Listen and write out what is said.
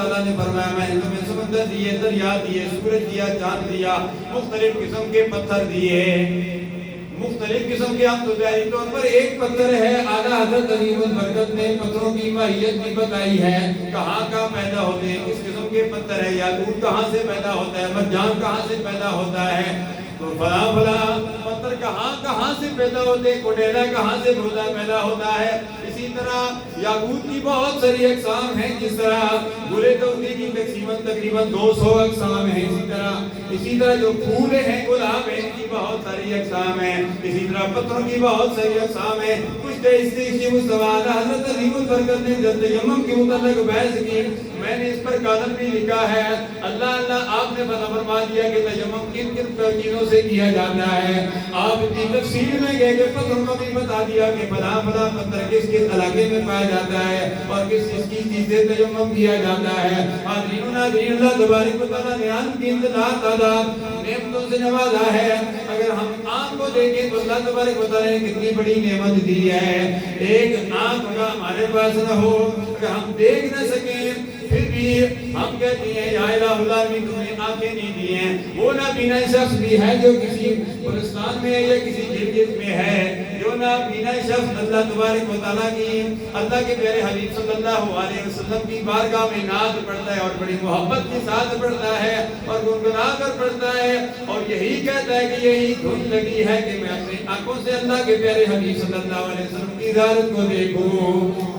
اللہ نے فرمایا میں نے تمہیں سمندر دیے، دریا دیے، سورج دیا، چاند دیا، مختلف قسم کے پتھر دیے، مختلف قسم کے. ہم تو ظاہری طور پر ایک پتھر ہے، اعلیٰ حضرت عظیم البرکت نے پتھروں کی ماہیت بھی بتائی ہے، کہاں کہاں پیدا ہوتے ہیں، کس قسم کے پتھر ہے، یاقوت کہاں سے پیدا ہوتا ہے، مرجان کہاں سے پیدا ہوتا ہے، تو فلاں فلاں پتھر کہاں سے پیدا ہوتے ہیں، کوڈیلا کہاں سے پیدا ہوتا ہے. اسی طرح یاقوت کی بہت ساری اقسام ہیں، جس طرح گلے توتی کی تقریباً 200 اقسام ہیں. اسی طرح جو پھول ہیں، گلاب ہیں، ان کی بہت ساری اقسام ہیں. اسی طرح پتھروں کی بہت ساری اقسام ہیں. کچھ اسی مصطفیٰ حضرت عظیم البرکت نے جب تیمم کے متعلق بحث کی، میں نے اس پر کالم بھی لکھا ہے. اللہ آپ نے فرما دیا کہ تیمم کن کن چیزوں سے کیا جاتا ہے. آپ اتنی تفصیل میں گئے کہ پتھروں کو بھی بتا دیا کہ فلاں فلاں پتھر کس کس علاقے میں پایا جاتا ہے اور کس کس کی چیز سے تیمم کیا جاتا ہے. حاضرین و ناظرین، اللہ تبارک و تعالیٰ نے ان کی انتظار تعداد نعمتوں سے نوازا ہے. اگر ہم آنکھ کو دیکھیں تو اللہ تبارک و تعالیٰ نے کتنی بڑی نعمت دی ہے. ایک آنکھ کا ہمارے پاس نہ ہو، اگر ہم دیکھ نہ سکیں، پھر بھی ہم کہتے ہیں یا الہ العالمین تمہیں آنکھیں نہیں دی ہیں. وہ نابینا شخص بھی ہے جو کسی پرستان میں یا کسی جلد میں ہے، جو نابینا شخص اللہ تبارک و تعالیٰ کی، اللہ کے پیارے حبیب صلی اللہ علیہ وسلم کی بارگاہ میں نعت پڑھتا ہے اور بڑی محبت کے ساتھ پڑھتا ہے اور گنگنا کر پڑھتا ہے اور یہی کہتا ہے کہ یہی دھن لگی ہے کہ میں اپنی آنکھوں سے اللہ کے پیارے حبیب صلی اللہ علیہ وسلم کی زیارت کو دیکھوں.